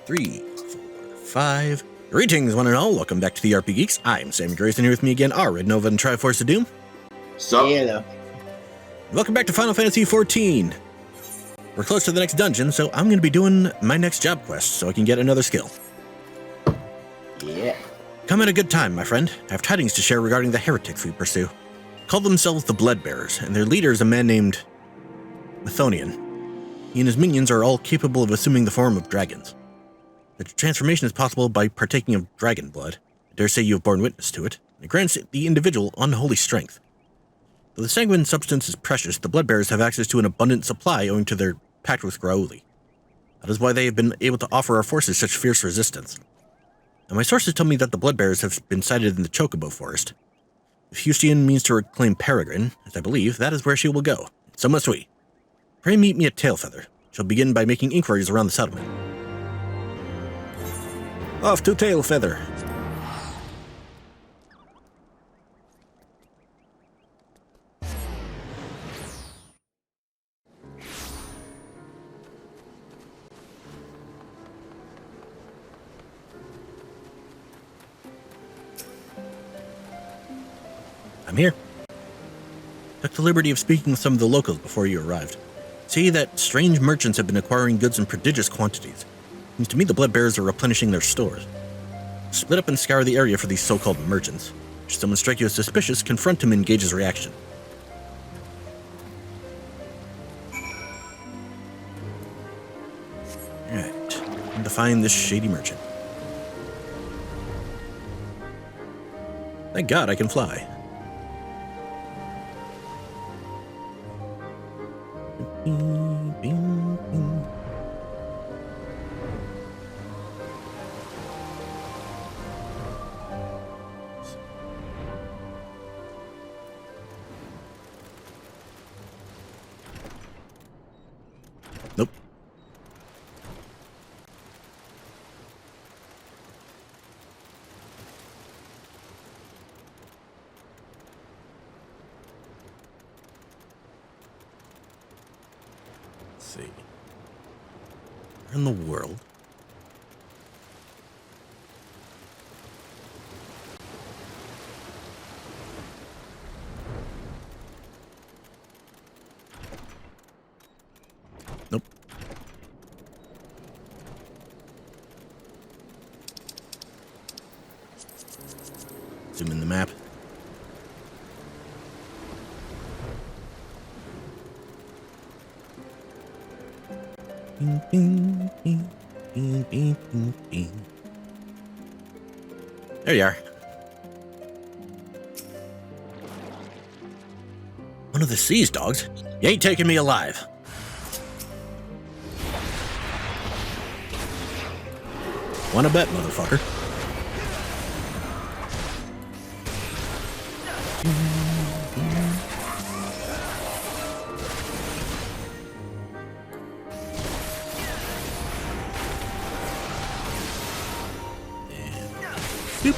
3, 4, 5. Greetings, one and all. Welcome back to the RP Geeks. I'm Sammy Grace, and here with me again are Red Nova and Triforce of Doom. Sup? Hello. Welcome back to Final Fantasy XIV. We're close to the next dungeon, so I'm going to be doing my next job quest so I can get another skill. Yeah. Come at a good time, my friend. I have tidings to share regarding the heretics we pursue. Call themselves the Bloodbearers, and their leader is a man named Methonian. He and his minions are all capable of assuming the form of dragons. The transformation is possible by partaking of dragon blood. I dare say you have borne witness to it. It grants the individual unholy strength. Though the sanguine substance is precious, the Bloodbearers have access to an abundant supply owing to their pact with Grauli. That is why they have been able to offer our forces such fierce resistance. And my sources tell me that the Bloodbearers have been sighted in the Chocobo Forest. If Hustian means to reclaim Peregrine, as I believe, that is where she will go. So must we. Pray meet me at Tailfeather. She'll begin by making inquiries around the settlement. Off to Tailfeather. I'm here. Took the liberty of speaking with some of the locals before you arrived. See that strange merchants have been acquiring goods in prodigious quantities. Seems to me the Bloodbearers are replenishing their stores. Split up and scour the area for these so-called merchants. If someone strikes you as suspicious, confront him and engage his reaction. Alright, time to find this shady merchant. Thank God I can fly. Nope. Let's see. Where in the world? Nope. Zoom in the map. There you are. One of the Seas dogs? You ain't taking me alive. Wanna bet, motherfucker? Boop.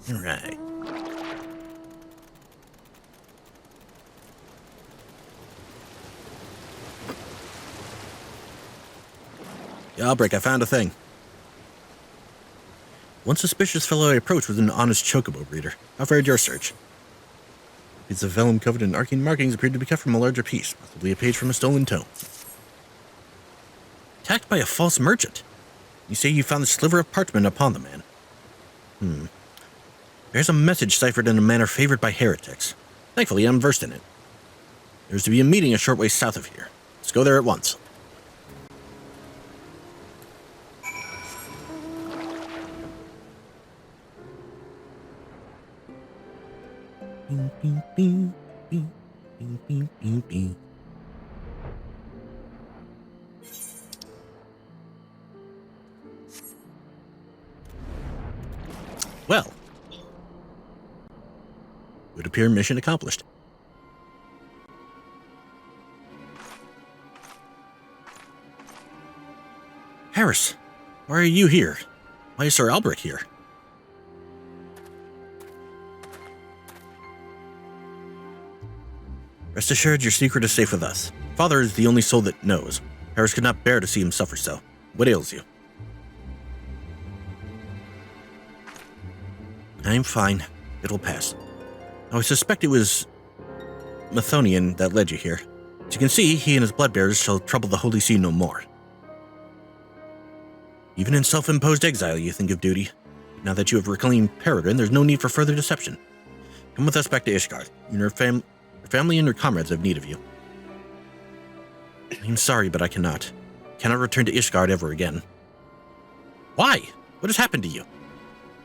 All right. Jailbreak, I found a thing. One suspicious fellow I approached was an honest chocobo breeder. How fared your search? A piece of vellum covered in arcane markings appeared to be cut from a larger piece, possibly a page from a stolen tome. Attacked by a false merchant. You say you found the sliver of parchment upon the man. There's a message ciphered in a manner favored by heretics. Thankfully, I'm versed in it. There's to be a meeting a short way south of here. Let's go there at once. Well, it would appear mission accomplished. Harris, why are you here? Why is Sir Albrecht here? Rest assured, your secret is safe with us. Father is the only soul that knows. Harris could not bear to see him suffer so. What ails you? I'm fine. It'll pass. I suspect it was Methonian that led you here. As you can see, he and his bloodbearers shall trouble the Holy See no more. Even in self-imposed exile, you think of duty. Now that you have reclaimed Peregrine, there's no need for further deception. Come with us back to Ishgard. Your family and your comrades have need of you. I'm sorry, but I cannot. Cannot return to Ishgard ever again. Why? What has happened to you?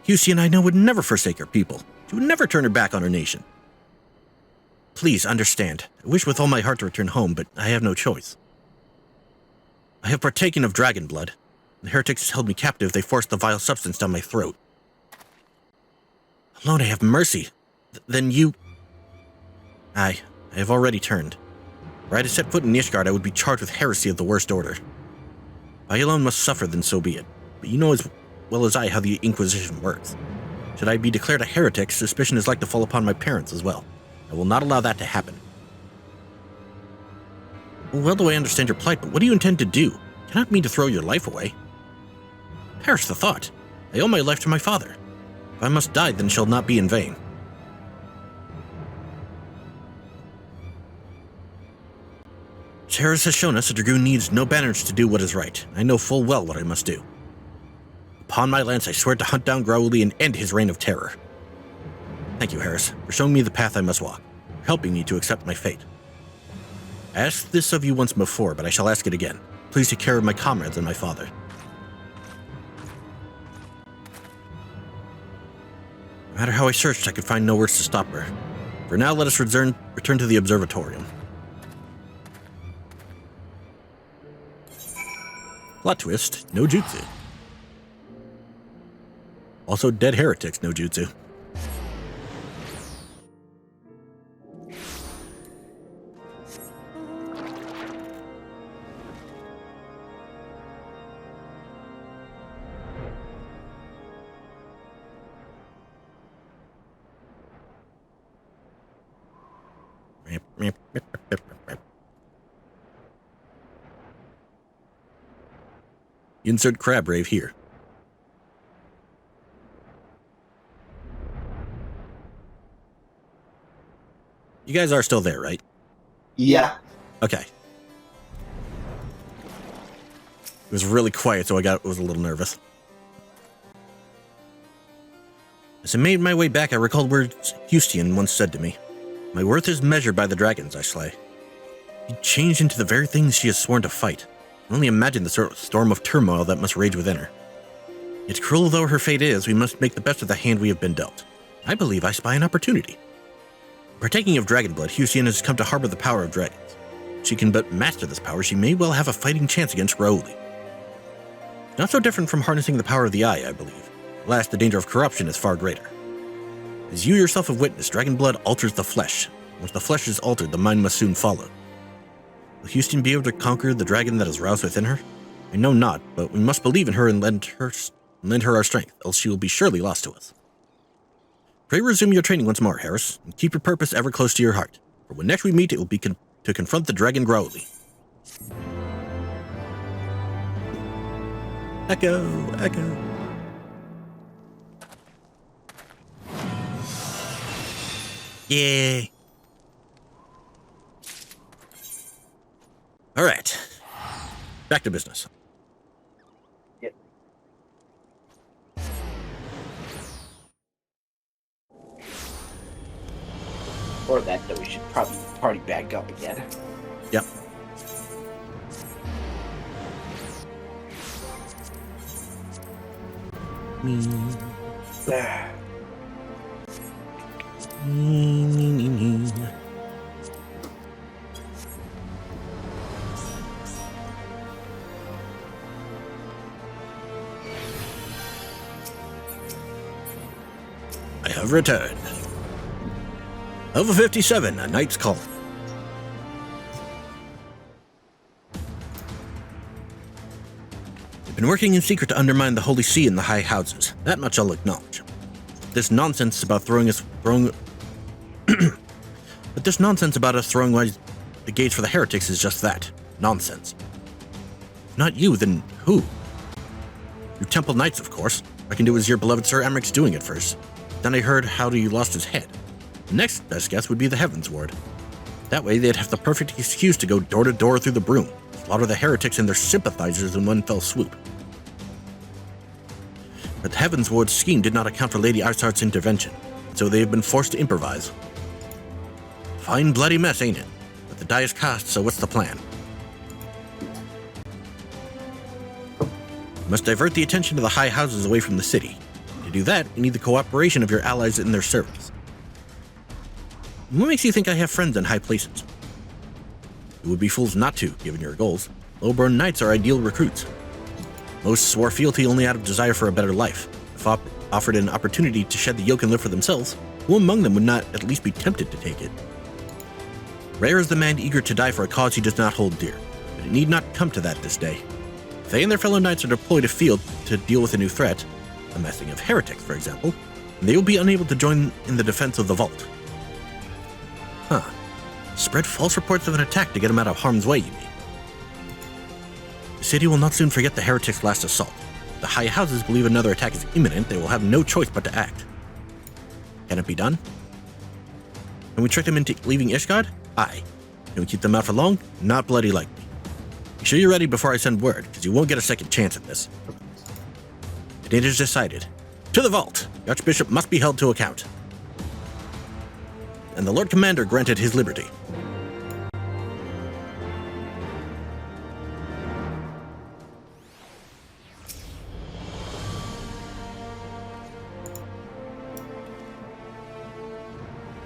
Hussein, I know, would never forsake her people. She would never turn her back on her nation. Please understand. I wish with all my heart to return home, but I have no choice. I have partaken of dragon blood. The heretics held me captive. They forced the vile substance down my throat. Alone, I have mercy. Then you... I have already turned. Were I to set foot in Ishgard, I would be charged with heresy of the worst order. I alone must suffer, then so be it. But you know as well as I how the Inquisition works. Should I be declared a heretic, suspicion is like to fall upon my parents as well. I will not allow that to happen. Well do I understand your plight, but what do you intend to do? I cannot mean to throw your life away. Perish the thought. I owe my life to my father. If I must die, then shall not be in vain. Harris has shown us a dragoon needs no banners to do what is right. I know full well what I must do. Upon my lance, I swear to hunt down Growly and end his reign of terror. Thank you, Harris, for showing me the path I must walk, for helping me to accept my fate. I asked this of you once before, but I shall ask it again. Please take care of my comrades and my father. No matter how I searched, I could find no words to stop her. For now, let us return to the observatorium. Plot twist, no jutsu. Also dead heretics, no jutsu. Insert crab rave here. You guys are still there, right? Yeah. Okay. It was really quiet, so I was a little nervous. As I made my way back, I recalled words Hussein once said to me. My worth is measured by the dragons I slay. He changed into the very things she has sworn to fight. I only imagine the storm of turmoil that must rage within her. Yet cruel though her fate is, we must make the best of the hand we have been dealt. I believe I spy an opportunity. Partaking of dragon blood, Hussein has come to harbor the power of dragons. If she can but master this power, she may well have a fighting chance against Raouli. Not so different from harnessing the power of the eye, I believe. Alas, the danger of corruption is far greater. As you yourself have witnessed, dragon blood alters the flesh. Once the flesh is altered, the mind must soon follow. Will Hussein be able to conquer the dragon that is roused within her? I know not, but we must believe in her and lend her our strength, else she will be surely lost to us. Pray resume your training once more, Harris, and keep your purpose ever close to your heart, for when next we meet it will be to confront the dragon Growly. Echo, echo. Yay. All right. Back to business. Yep. Or that we should probably party back up again. Yep. I have returned. Level 57, A Knight's Call. Been working in secret to undermine the Holy See and the High Houses. That much I'll acknowledge. This nonsense about But this nonsense about us throwing wide the gates for the heretics is just that. Nonsense. If not you, then who? You Temple Knights, of course. I can do as your beloved Sir Emmeric's doing it first. Then I heard how he lost his head. The next best guess would be the Heavensward. That way they'd have the perfect excuse to go door to door through the broom, slaughter the heretics and their sympathizers in one fell swoop. But the Heavensward's scheme did not account for Lady Isart's intervention, so they have been forced to improvise. Fine bloody mess, ain't it? But the die is cast, so what's the plan? You must divert the attention of the High Houses away from the city. To do that, you need the cooperation of your allies in their service. What makes you think I have friends in high places? You would be fools not to, given your goals. Low-born knights are ideal recruits. Most swore fealty only out of desire for a better life. If offered an opportunity to shed the yoke and live for themselves, who among them would not at least be tempted to take it? Rare is the man eager to die for a cause he does not hold dear, but it need not come to that this day. If they and their fellow knights are deployed afield to deal with a new threat, a massing of heretics, for example, they will be unable to join in the defense of the vault. Spread false reports of an attack to get them out of harm's way, you mean? The city will not soon forget the heretics' last assault. If the High Houses believe another attack is imminent, they will have no choice but to act. Can it be done? Can we trick them into leaving Ishgard? Aye. Can we keep them out for long? Not bloody likely. Be sure you're ready before I send word, because you won't get a second chance at this. It is decided. To the vault! The Archbishop must be held to account. And the Lord Commander granted his liberty.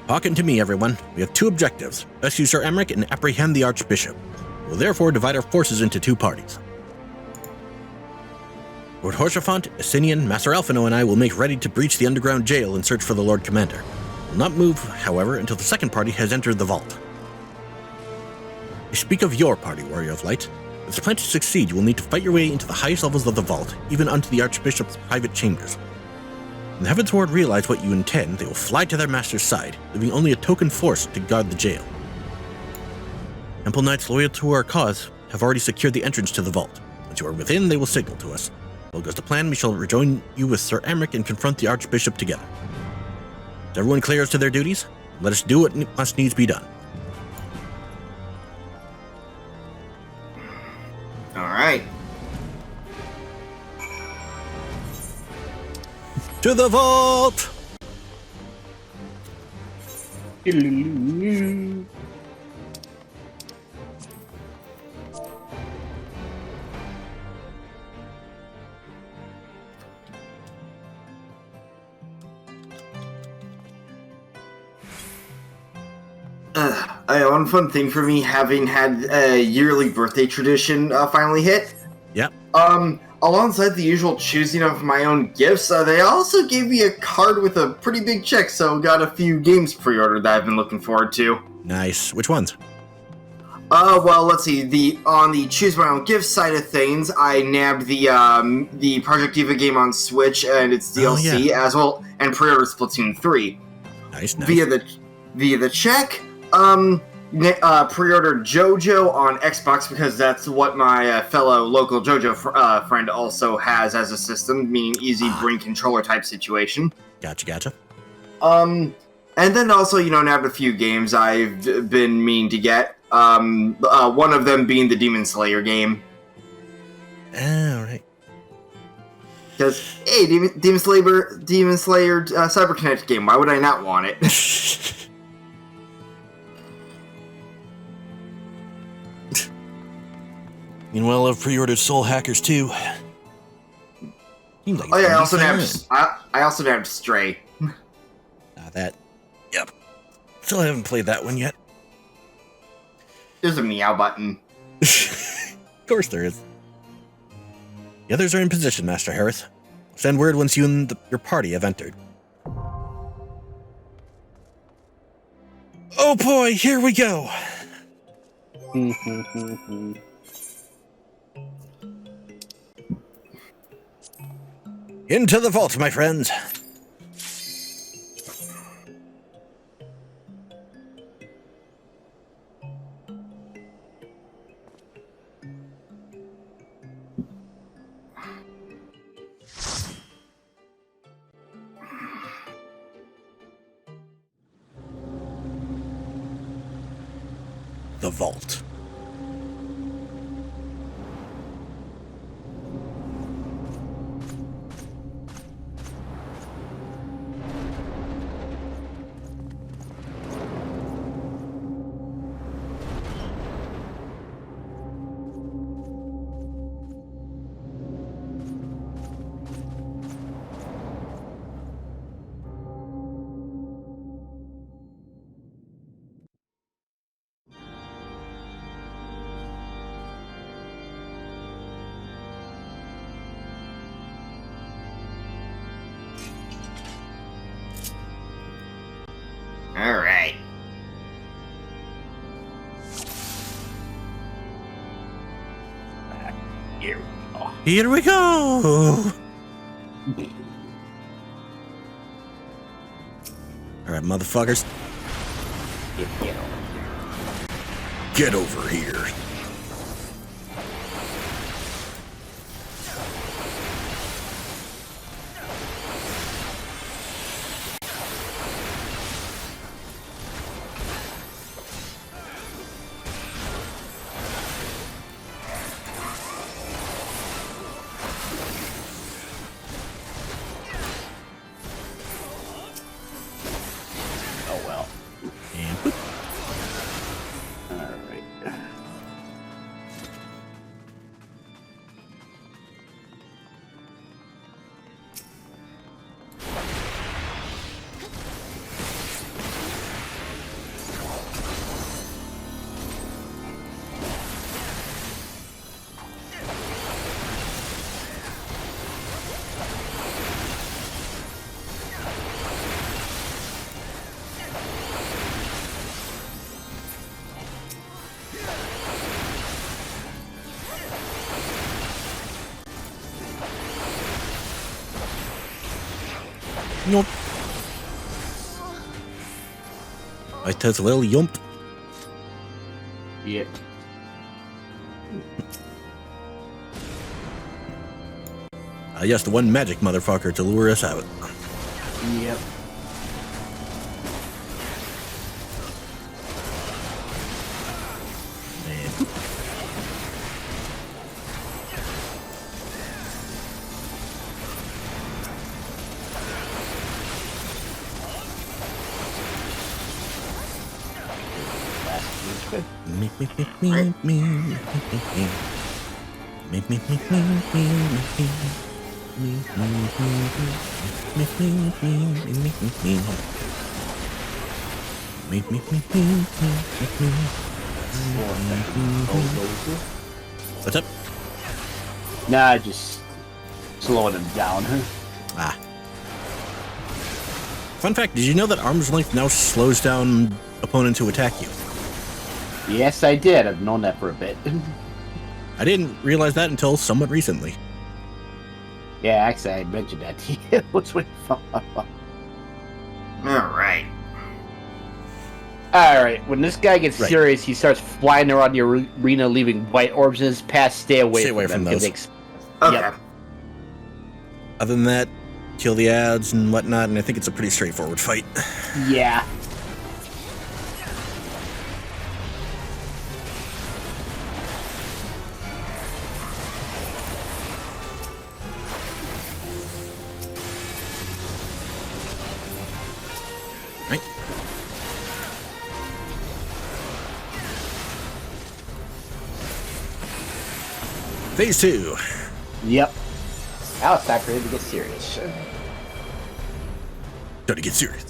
Hearken to me, everyone. We have two objectives: rescue Sir Emeric and apprehend the Archbishop. We will therefore divide our forces into two parties. Lord Horsefant, Essenian, Master Alphino, and I will make ready to breach the underground jail and search for the Lord Commander. We will not move, however, until the second party has entered the vault. I speak of your party, Warrior of Light. If the plan to succeed, you will need to fight your way into the highest levels of the vault, even unto the Archbishop's private chambers. When the Heavensward realize what you intend, they will fly to their master's side, leaving only a token force to guard the jail. Temple Knights loyal to our cause have already secured the entrance to the vault. Once you are within, they will signal to us. Well goes to plan, we shall rejoin you with Sir Emeric and confront the Archbishop together. Is everyone clear as to their duties? Let us do what must needs be done. Alright. To the vault! One fun thing for me, having had a yearly birthday tradition finally hit. Yep. Alongside the usual choosing of my own gifts, they also gave me a card with a pretty big check, so got a few games pre-ordered that I've been looking forward to. Nice. Which ones? Well, let's see. On the choose my own gift side of things, I nabbed the Project Diva game on Switch and its DLC as well, and pre-ordered Splatoon 3. Nice. Via the check, pre-ordered JoJo on Xbox because that's what my fellow local JoJo friend also has as a system, meaning easy bring controller type situation. Gotcha. And then also, nabbed a few games I've been meaning to get. One of them being the Demon Slayer game. Alright. Because, hey, Demon Slayer CyberConnect game, why would I not want it? Meanwhile, I've pre-ordered Soul Hackers too. Like I also nabbed Stray. That. Yep. Still haven't played that one yet. There's a meow button. Of course there is. The others are in position, Master Harris. Send word once you and your party have entered. Oh boy, here we go! Into the vault, my friends. The vault. Alright. Here we go. Here we go. Alright, motherfuckers. Get over here. Oh well. And boop. Alright. Nope. I took a little yump. Yep. Yes, the one magic motherfucker to lure us out. Yep. And boop. Last one's good. Me, me, me, me, me, me, me, me. Me, me, me, me, me, me, me. Me, me, me, me, me, me, me, me, me, me. Me, me, me, me, me, me, me. What's up? Nah, just slowing him down. Ah. Fun fact, did you know that arm's length now slows down opponents who attack you? Yes, I did. I've known that for a bit. I didn't realize that until somewhat recently. Yeah, actually, I mentioned that to you. What's with Alright. Alright, when this guy gets Right. serious, he starts flying around the arena, leaving white orbs in his path. Stay away Stay away from from them. 'cause those. Okay. Yep. Other than that, kill the ads and whatnot, and I think it's a pretty straightforward fight. Yeah. Right? Phase 2. Yep. Now it's time for him to get serious. Time to get serious.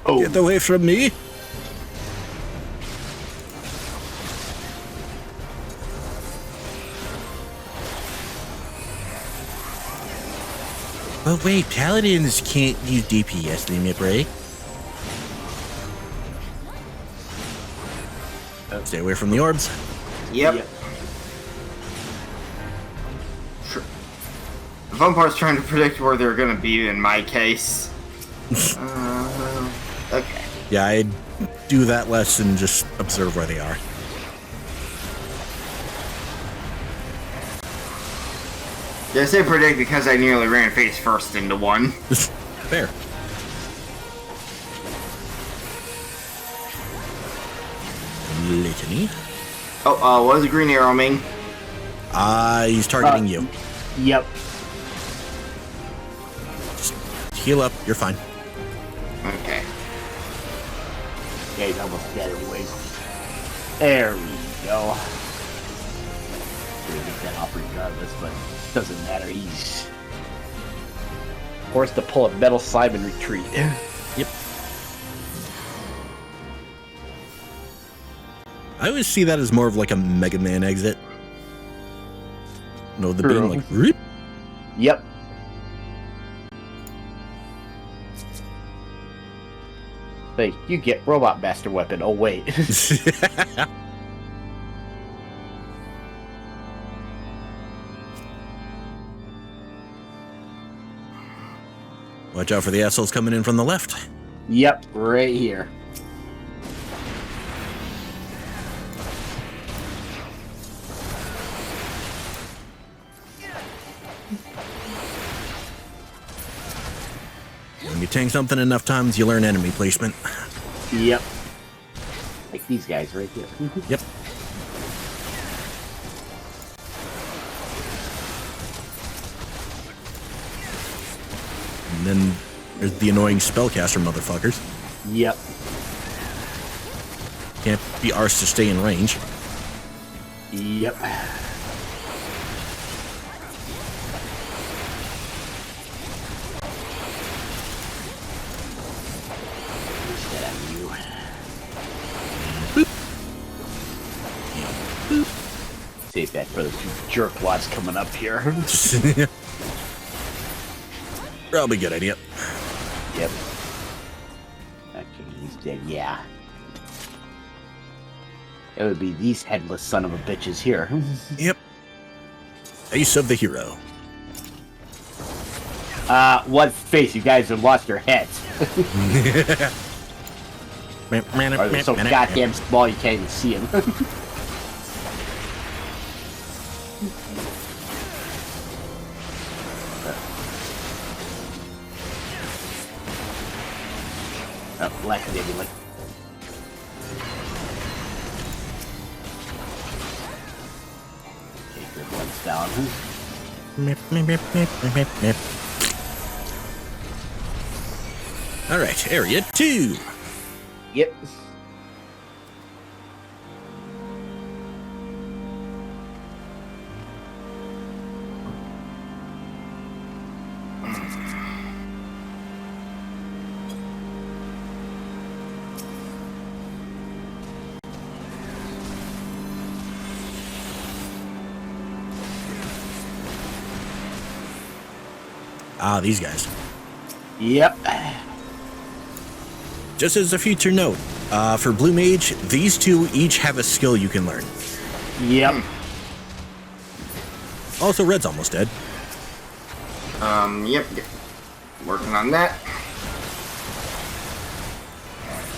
Oh, Get away from me. But wait, paladins can't use DPS limit break. Stay away from the orbs. Yep. Sure. The fun part's trying to predict where they're gonna be in my case. Okay. Yeah, I do that less and just observe where they are. Yeah, I say predict because I nearly ran face first into one. Fair. Litany. Oh, what is the green arrow mean? He's targeting you. Yep. Just heal up, you're fine. Okay. Yeah, he's almost dead anyways. There we go. We're gonna get that off regardless, but it doesn't matter. He's forced to pull a metal slime and retreat. Yep. I always see that as more of like a Mega Man exit. No, the beam like rip. Yep. Hey, you get Robot Master Weapon. Oh, wait. Watch out for the assholes coming in from the left. Yep, right here. When you tank something enough times, you learn enemy placement. Yep. Like these guys right here. Yep. And then there's the annoying spellcaster motherfuckers. Yep. Can't be arsed to stay in range. Yep. Save that for the two jerkwads coming up here. Probably a good idea. Yep. Okay, he's dead. Yeah. It would be these headless son of a bitches here. Yep. Ace of the hero. What face? You guys have lost your heads. Or they're so goddamn small you can't even see them. Black nebula. Okay, good one's down. Alright, area 2. Yep. Ah, these guys. Yep. Just as a future note, for Blue Mage, these two each have a skill you can learn. Yep. Also, Red's almost dead. Yep. Working on that.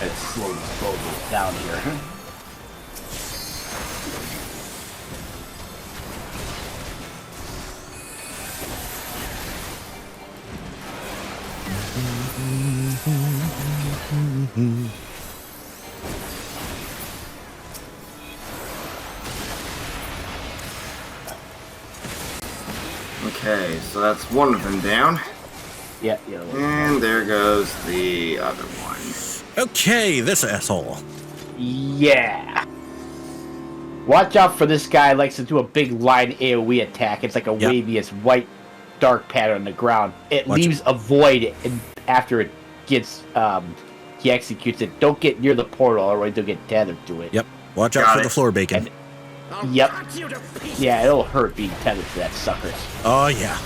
It's slowly down here. Okay, so that's one of them down. Yep. And there goes the other one. Okay, this asshole. Yeah. Watch out for this guy. Likes to do a big line AoE attack. It's like a waviest white dark pattern on the ground. It leaves a void after it gets he executes it. Don't get near the portal or you'll get tethered to it. Yep. Watch out for the floor bacon. Yep. Yeah, it'll hurt being tethered to that sucker. Oh, yeah.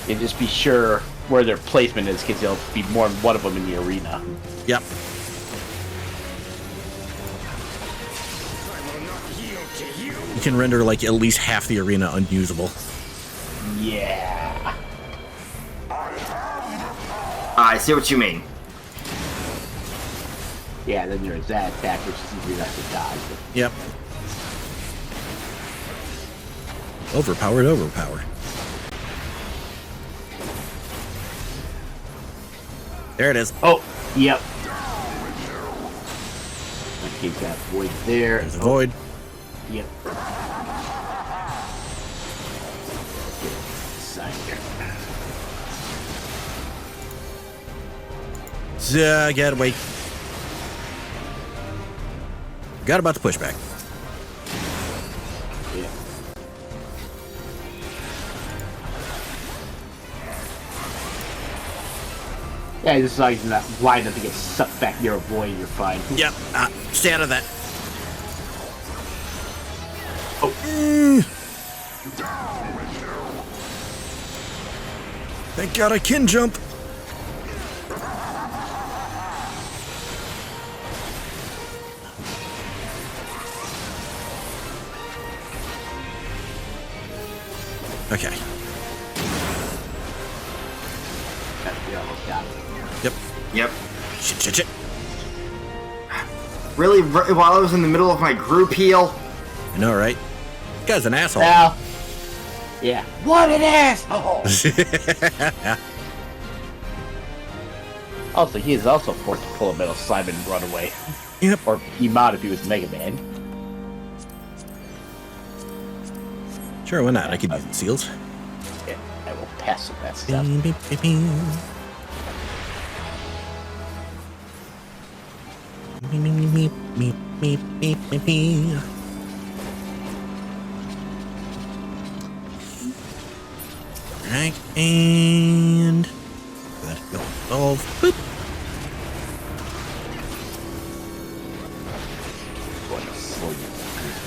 And just be sure where their placement is, because there'll be more than one of them in the arena. Yep. You can render like at least half the arena unusable. Yeah. I see what you mean. Yeah, then there's that attack, which is easy enough to dodge. Yep. Overpowered. There it is. Oh, yep. Okay, got void there. There's a void. Yep. Side here. Get away. Got about to push back. Yeah. Yeah, just as long as you're not blind enough to get sucked back near a void, you're fine. Yep. Stay out of that. Oh. Thank God I can jump. Okay. We almost got it. Yep. Shit. Really, while I was in the middle of my group heal? I know, right? This guy's an asshole. Well, yeah. What an asshole! Also, he is also forced to pull a Metal Simon and run away. Yep. Or he might if he was Mega Man. Sure, why not? I could use the seals. Yeah, I will pass with that stuff. Right, and that go solve. Boop. Going to slow you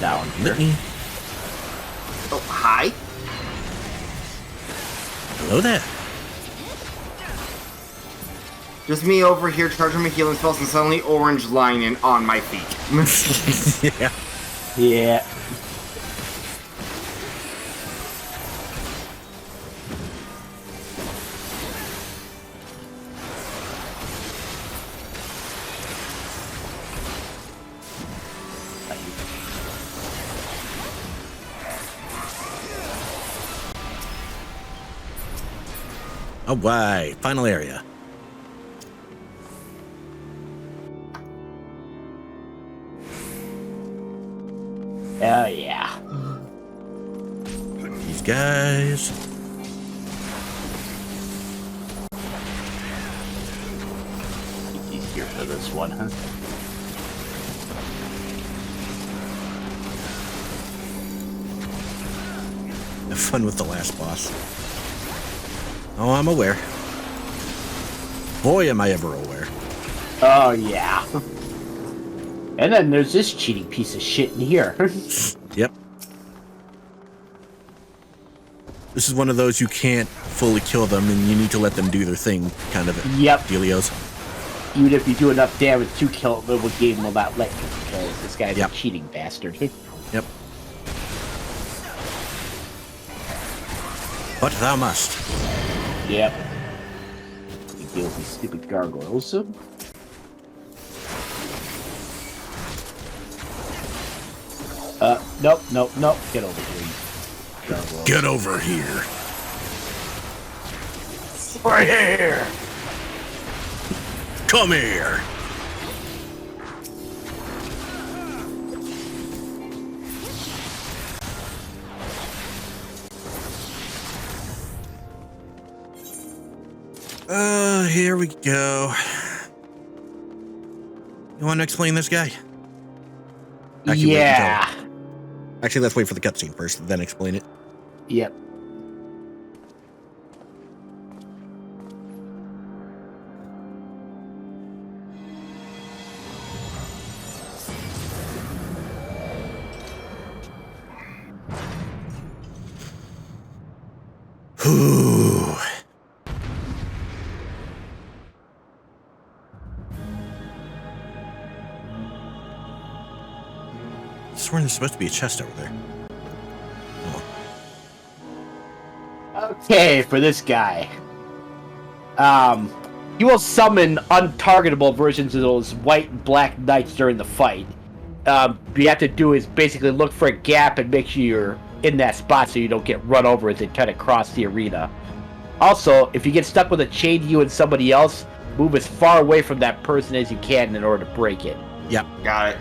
down here. Let me. Oh, hi. Hello there. Just me over here charging my healing spells and suddenly orange lining on my feet. Yeah. Yeah. All right, final area. Oh, yeah. These guys. He's here for this one, huh? Have fun with the last boss. Oh, I'm aware. Boy, am I ever aware. Oh, yeah. And then there's this cheating piece of shit in here. Yep. This is one of those you can't fully kill them and you need to let them do their thing kind of Yep. dealios. Even if you do enough damage to kill it, the game will not let you, because this guy's Yep. a cheating bastard. Yep. But thou must. Yep. You deal with these stupid gargoyles. Nope. Get over here, you gargoyle. Get over here. Right here! Come here. Here we go. You want to explain this guy? Actually, wait Yeah. Actually, let's wait for the cutscene first, then explain it. Yep. Whew. sworn there's supposed to be a chest over there. Okay, for this guy. You will summon untargetable versions of those white and black knights during the fight. You have to do is basically look for a gap and make sure you're in that spot so you don't get run over as they try to cross the arena. Also, if you get stuck with a chain to you and somebody else, move as far away from that person as you can in order to break it. Yep. Got it.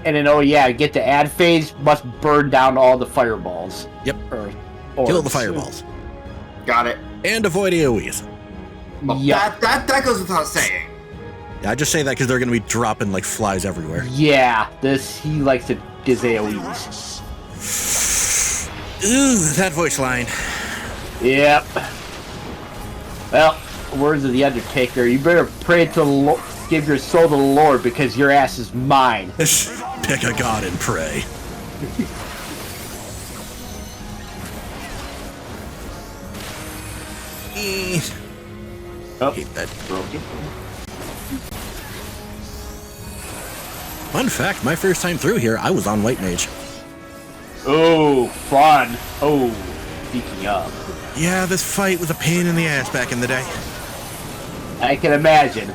And then, oh yeah, get to ad phase, must burn down all the fireballs. Yep. Or kill the fireballs. Got it. And avoid AoEs. Well, Yep. that goes without saying. Yeah, I just say that because they're going to be dropping like flies everywhere. Yeah, he likes to his AoEs. Ooh, that voice line. Yep. Well, words of the Undertaker, you better pray to the give your soul to the Lord because your ass is mine. Pick a god and pray. Oh, Keep that. broken. Fun fact, my first time through here, I was on White Mage. Oh, fun. Oh, speaking of. Yeah, this fight was a pain in the ass back in the day. I can imagine.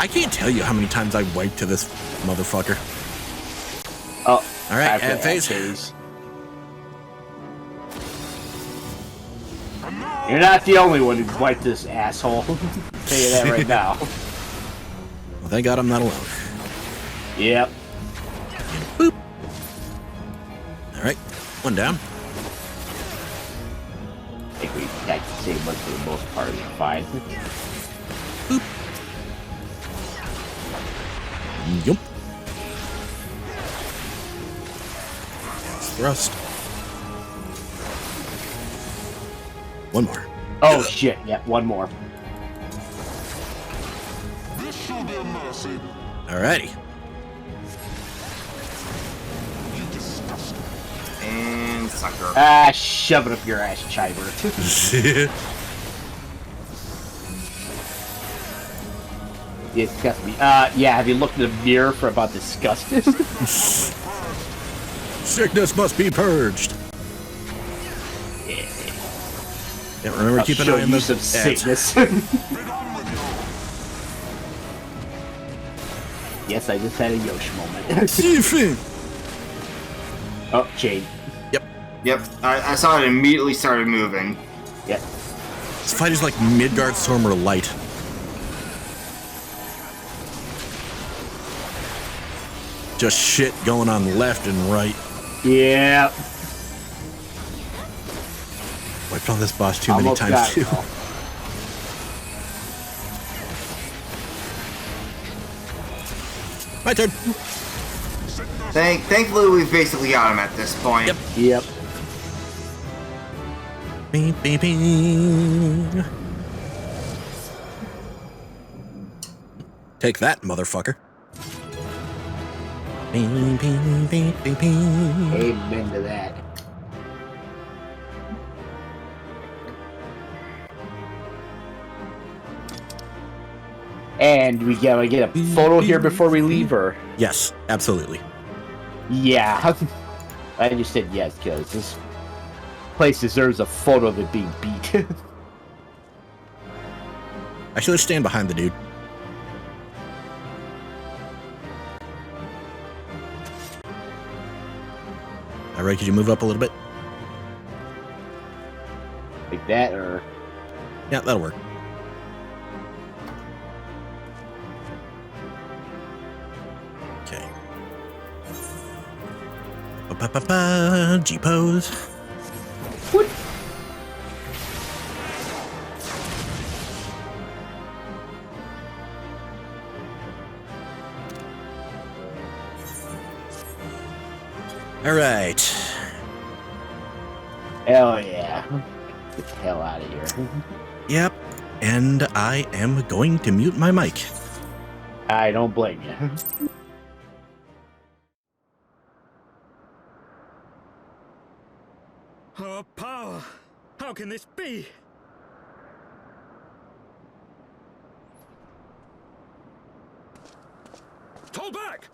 I can't tell you how many times I wiped to this motherfucker. Oh, all right, ad phase. You're not the only one who wiped this asshole. I'll tell you that right now. Well, thank God I'm not alone. Yep. Boop. All right, one down. I think we attacked the same one for the most part. It's fine. Boop. Yup. Thrust. One more. Oh shit! Yeah, one more. This shall be a mercy. Alrighty. You disgusting. And sucker. Ah, shove it up your ass, Chiver. Disgust me. Yeah. Have you looked in the mirror for about disgusted? Sickness must be purged. Yeah, remember, keep an eye on those some ads. sickness. Yes, I just had a Yosh moment. Oh, chain. Yep. I saw it immediately started moving. Yep. This fight is like Midgard Stormer Light. Just shit going on left and right. Yep. Wiped on this boss too many Almost times got it, too. though. My turn. Thankfully, we've basically got him at this point. Yep. Yep. Bing, bing, bing. Take that, motherfucker. Bing, bing, bing, bing, bing. Amen to that. And we gotta get a photo here before we leave, or? Yes, absolutely. Yeah. I just said yes, because this place deserves a photo of it being beat. Actually, let's stand behind the dude. Alright, could you move up a little bit? Like that, or? Yeah, that'll work. Okay. Ba-ba-ba-ba, G-pose. What? Alright. Hell yeah. Get the hell out of here. Yep. And I am going to mute my mic. I don't blame you. Our power! How can this be? Fall back!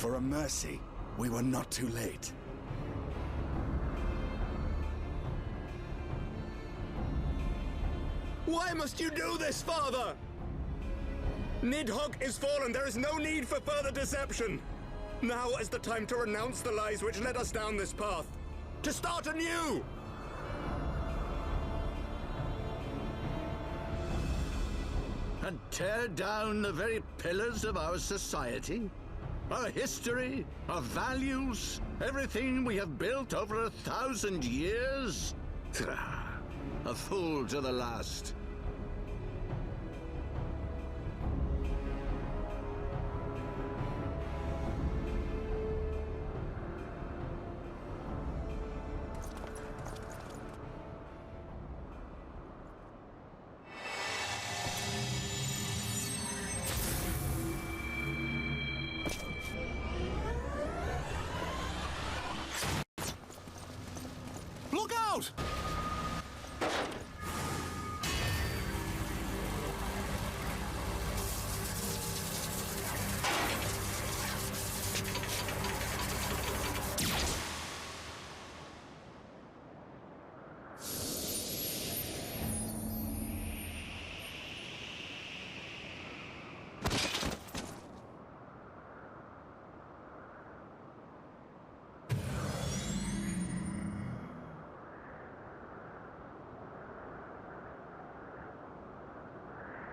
for a mercy. We were not too late. Why must you do this, Father? Nidhogg is fallen. There is no need for further deception. Now is the time to renounce the lies which led us down this path. To start anew! And tear down the very pillars of our society? Our history, our values, everything we have built over 1,000 years? A fool to the last. Look out!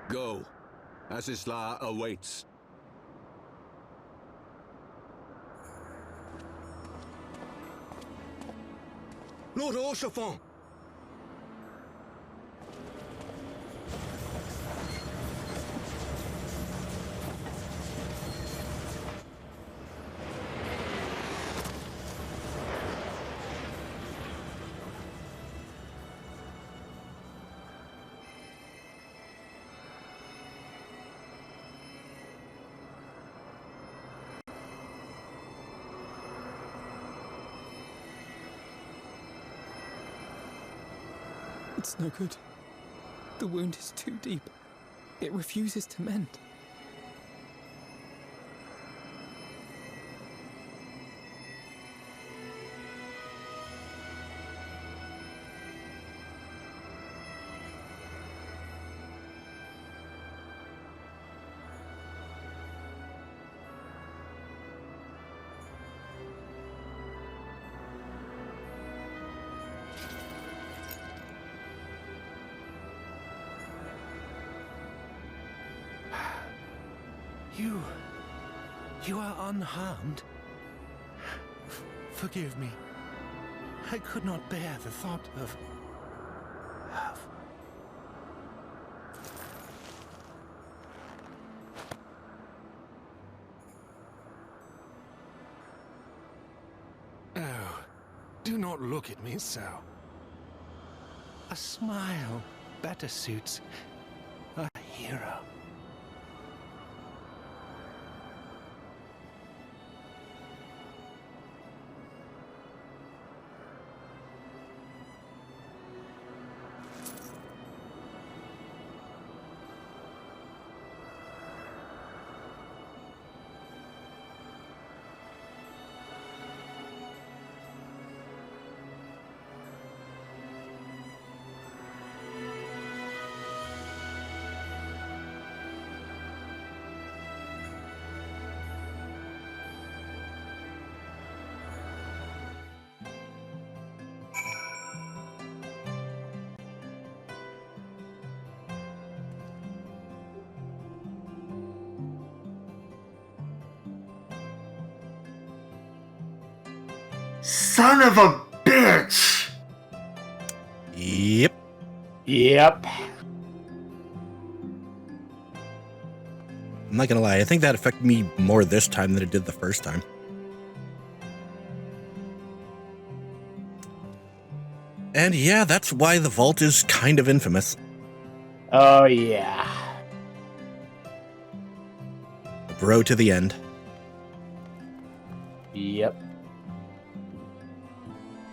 Go. Azizla awaits. Lord Orchefort! It's no good. The wound is too deep. It refuses to mend. You are unharmed? Forgive me. I could not bear the thought of... Oh, do not look at me so. A smile better suits a hero. Son of a bitch! Yep. Yep. I'm not gonna lie, I think that affected me more this time than it did the first time. And yeah, that's why the vault is kind of infamous. Oh, yeah. Bro to the end. Yep.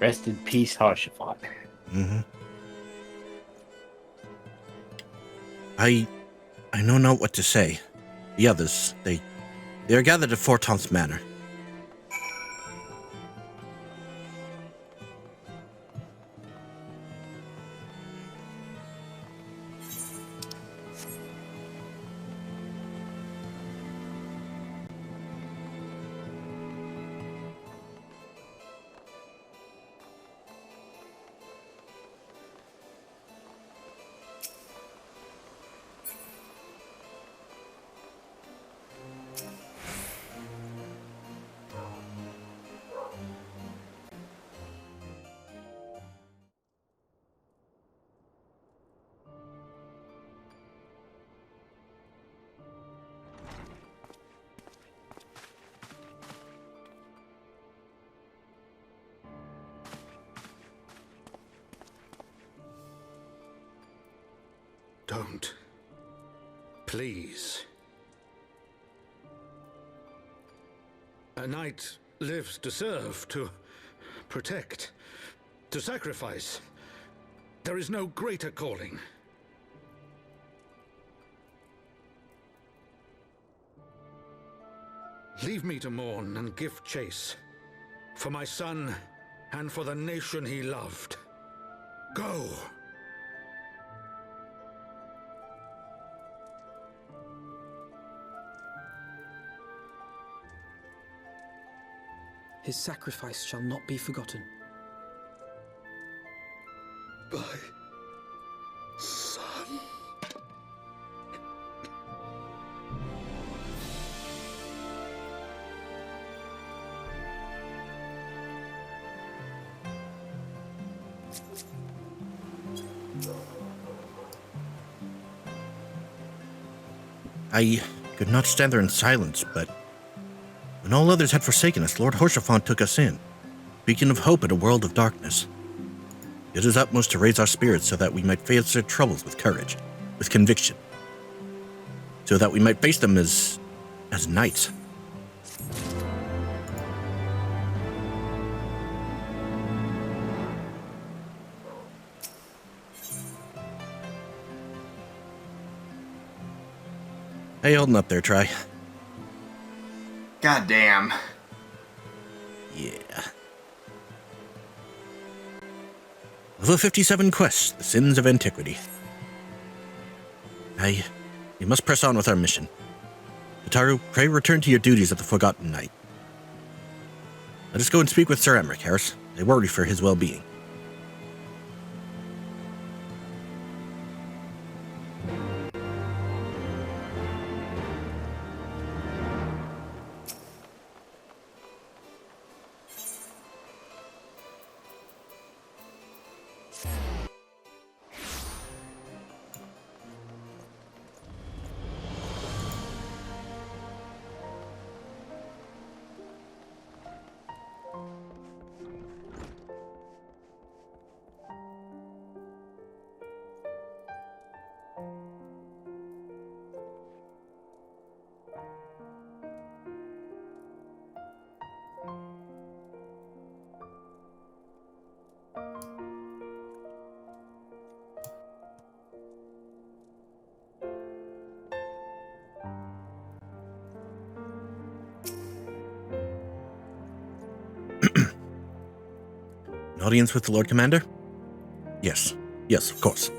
Rest in peace, Harshafon. Mm-hmm. I know not what to say. The others, they are gathered at Forton's Manor. Don't. Please. A knight lives to serve, to protect, to sacrifice. There is no greater calling. Leave me to mourn and give chase. For my son, and for the nation he loved. Go! His sacrifice shall not be forgotten. My son. I could not stand there in silence, but when all others had forsaken us, Lord Horsefant took us in, beacon of hope in a world of darkness. He did his utmost to raise our spirits so that we might face our troubles with courage, with conviction, so that we might face them as knights. How you holding up there, Try? God damn. Yeah. Level 57 quest, The Sins of Antiquity. You must press on with our mission. Ataru, pray return to your duties at the Forgotten Knight. Let us go and speak with Sir Emmerich, Harris. I worry for his well-being. An audience with the Lord Commander? Yes. Yes, of course.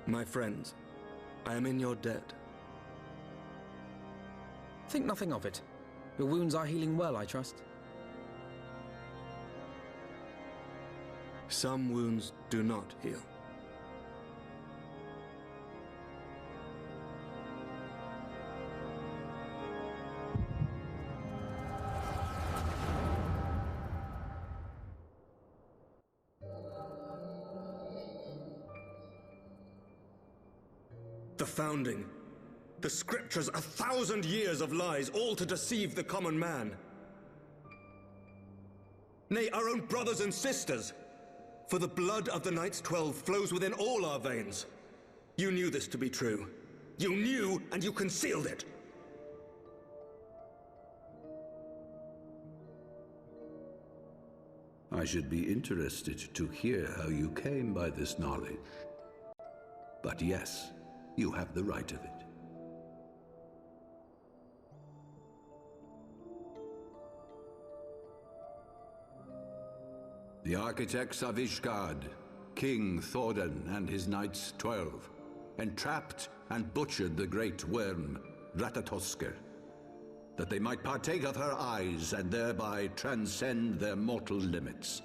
My friends, I am in your debt. Think nothing of it. Your wounds are healing well, I trust. Some wounds do not heal. The founding. The scriptures, 1,000 years of lies, all to deceive the common man. Nay, our own brothers and sisters. For the blood of the Knights 12 flows within all our veins. You knew this to be true. You knew, and you concealed it. I should be interested to hear how you came by this knowledge. But yes, you have the right of it. The architects of Ishgard, King Thordan and his Knights 12, entrapped and butchered the great worm, Ratatoskr, that they might partake of her eyes and thereby transcend their mortal limits.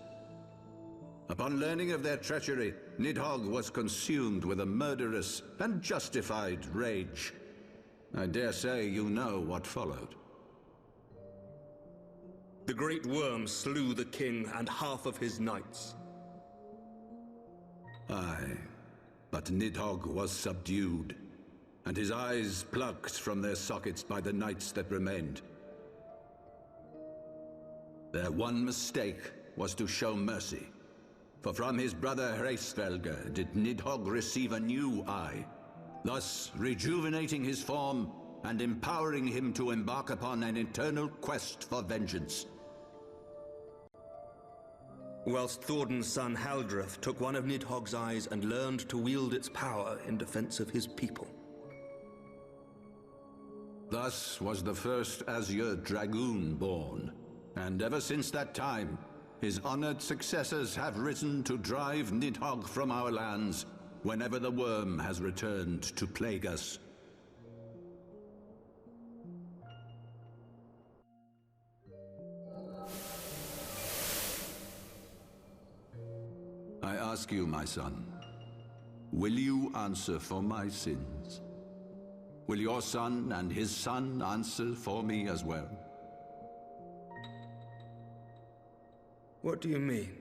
Upon learning of their treachery, Nidhogg was consumed with a murderous and justified rage. I dare say you know what followed. The great worm slew the king and half of his knights. Aye, but Nidhogg was subdued, and his eyes plucked from their sockets by the knights that remained. Their one mistake was to show mercy, for from his brother Hreisvelger did Nidhogg receive a new eye, thus rejuvenating his form and empowering him to embark upon an eternal quest for vengeance. Whilst Thorden's son Haldreth took one of Nidhogg's eyes and learned to wield its power in defense of his people. Thus was the first Azure Dragoon born, and ever since that time, his honored successors have risen to drive Nidhogg from our lands whenever the worm has returned to plague us. I ask you, my son, will you answer for my sins? Will your son and his son answer for me as well? What do you mean?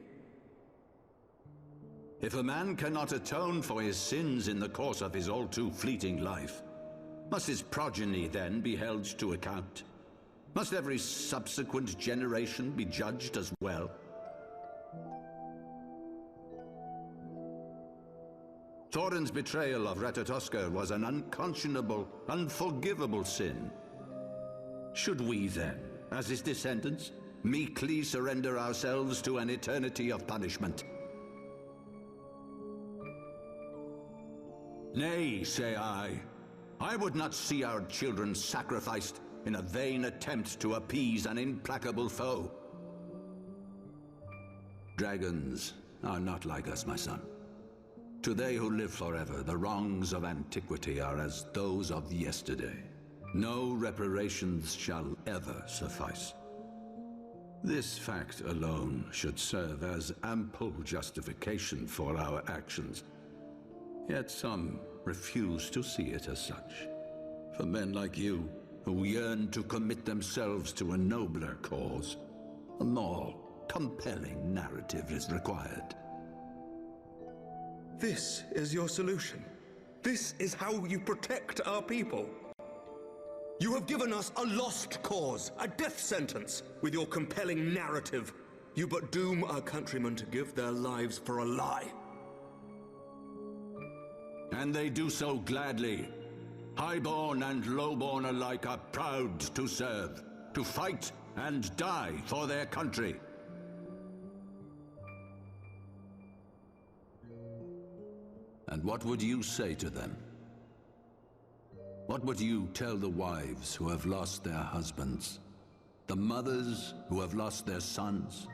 If a man cannot atone for his sins in the course of his all-too-fleeting life, must his progeny then be held to account? Must every subsequent generation be judged as well? Thorin's betrayal of Ratatoskr was an unconscionable, unforgivable sin. Should we then, as his descendants, meekly surrender ourselves to an eternity of punishment? Nay, say I. I would not see our children sacrificed in a vain attempt to appease an implacable foe. Dragons are not like us, my son. To they who live forever, the wrongs of antiquity are as those of yesterday. No reparations shall ever suffice. This fact alone should serve as ample justification for our actions. Yet some refuse to see it as such. For men like you, who yearn to commit themselves to a nobler cause, a more compelling narrative is required. This is your solution. This is how you protect our people. You have given us a lost cause, a death sentence. With your compelling narrative, you but doom our countrymen to give their lives for a lie. And they do so gladly. Highborn and lowborn alike are proud to serve, to fight and die for their country. And what would you say to them? What would you tell the wives who have lost their husbands? The mothers who have lost their sons?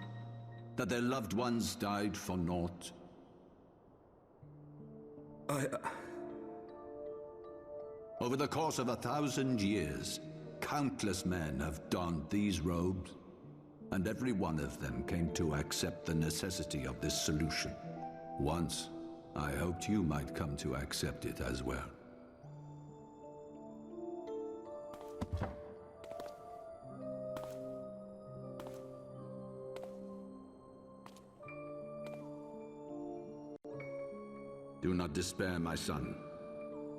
That their loved ones died for naught? Over the course of 1,000 years, countless men have donned these robes, and every one of them came to accept the necessity of this solution. Once, I hoped you might come to accept it as well. Do not despair, my son.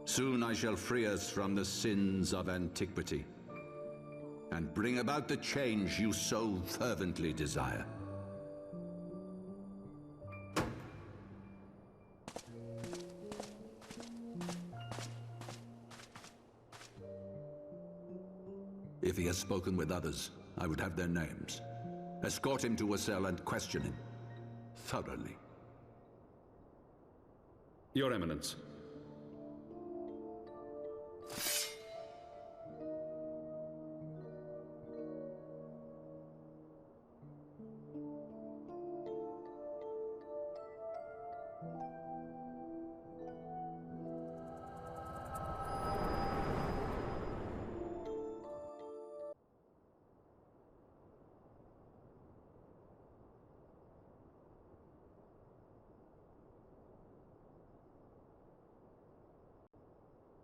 Soon I shall free us from the sins of antiquity, and bring about the change you so fervently desire. If he has spoken with others, I would have their names. Escort him to a cell and question him thoroughly. Your Eminence.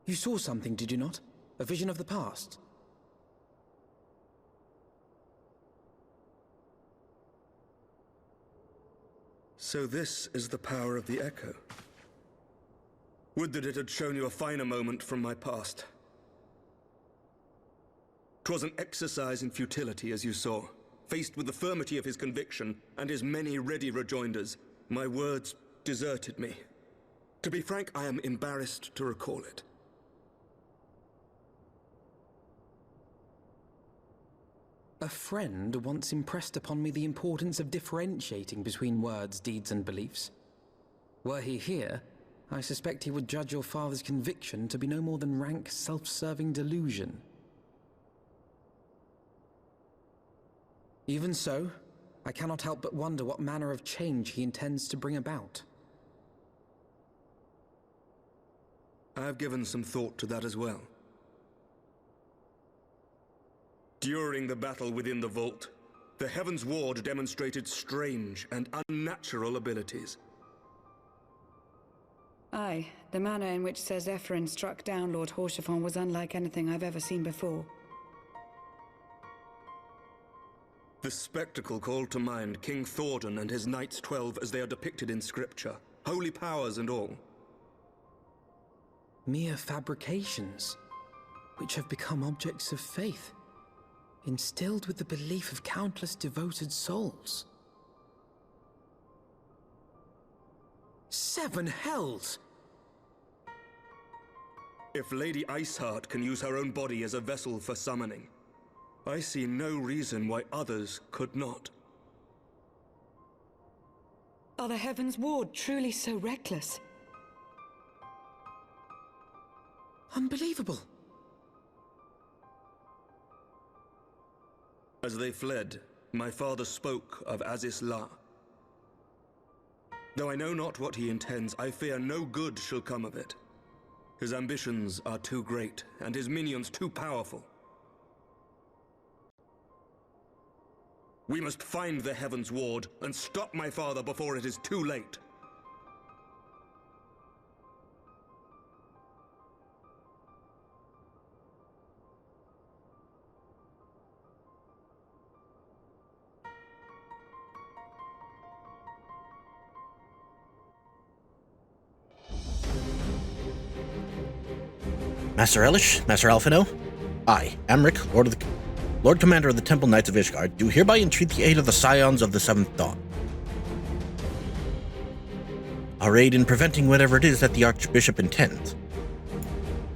You saw something, did you not? A vision of the past? So this is the power of the Echo. Would that it had shown you a finer moment from my past. 'Twas an exercise in futility, as you saw. Faced with the firmity of his conviction and his many ready rejoinders, my words deserted me. To be frank, I am embarrassed to recall it. A friend once impressed upon me the importance of differentiating between words, deeds, and beliefs. Were he here, I suspect he would judge your father's conviction to be no more than rank, self-serving delusion. Even so, I cannot help but wonder what manner of change he intends to bring about. I have given some thought to that as well. During the battle within the vault, the Heavensward demonstrated strange and unnatural abilities. Aye, the manner in which Sir Zephyrin struck down Lord Horschiffon was unlike anything I've ever seen before. The spectacle called to mind King Thordan and his Knights 12 as they are depicted in scripture, holy powers and all. Mere fabrications, which have become objects of faith, instilled with the belief of countless devoted souls. 7 hells! If Lady Iceheart can use her own body as a vessel for summoning, I see no reason why others could not. Are the Heavensward truly so reckless? Unbelievable. As they fled, my father spoke of Aziz La. Though I know not what he intends, I fear no good shall come of it. His ambitions are too great, and his minions too powerful. We must find the Heavensward and stop my father before it is too late. Master Elish, Master Alphino, I, Amric, Lord Commander of the Temple Knights of Ishgard, do hereby entreat the aid of the Scions of the Seventh Dawn. Our aid in preventing whatever it is that the Archbishop intends.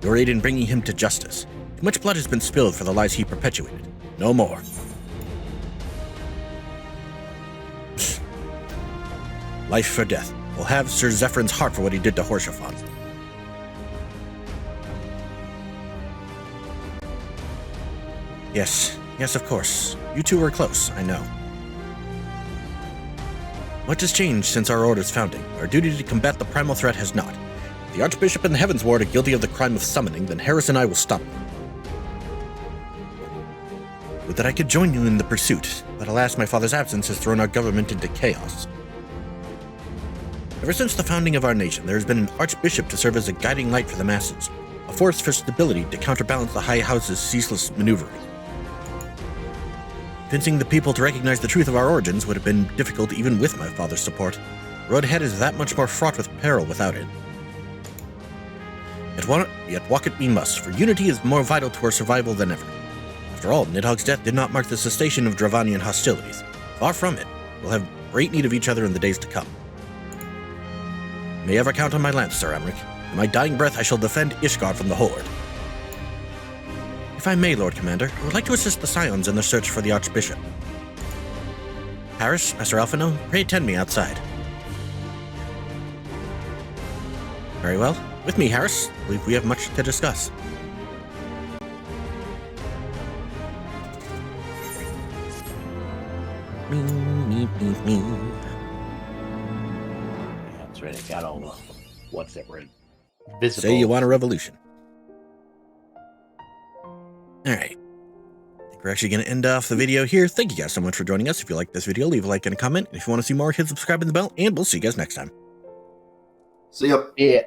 Your aid in bringing him to justice. Too much blood has been spilled for the lies he perpetuated. No more. Life for death. We'll have Sir Zephyrin's heart for what he did to Horschiffon. Yes, of course. You two were close, I know. Much has changed since our order's founding. Our duty to combat the primal threat has not. If the Archbishop and the Heavensward are guilty of the crime of summoning, then Harris and I will stop them. Would that I could join you in the pursuit, but alas, my father's absence has thrown our government into chaos. Ever since the founding of our nation, there has been an Archbishop to serve as a guiding light for the masses, a force for stability to counterbalance the High House's ceaseless maneuvering. Convincing the people to recognize the truth of our origins would have been difficult even with my father's support. The road ahead is that much more fraught with peril without it. Yet walk it we must, for unity is more vital to our survival than ever. After all, Nidhogg's death did not mark the cessation of Dravanian hostilities. Far from it. We'll have great need of each other in the days to come. You may ever count on my lance, Sir Amric. In my dying breath, I shall defend Ishgard from the Horde. If I may, Lord Commander, I would like to assist the Scions in their search for the Archbishop. Harris, Master Alphino, pray attend me outside. Very well. With me, Harris. I believe we have much to discuss. Yeah, that's right. I got all the ones that were visible. Say you want a revolution. Alright. I think we're actually going to end off the video here. Thank you guys so much for joining us. If you like this video, leave a like and a comment. And if you want to see more, hit subscribe in the bell, and we'll see you guys next time. See ya. Yeah.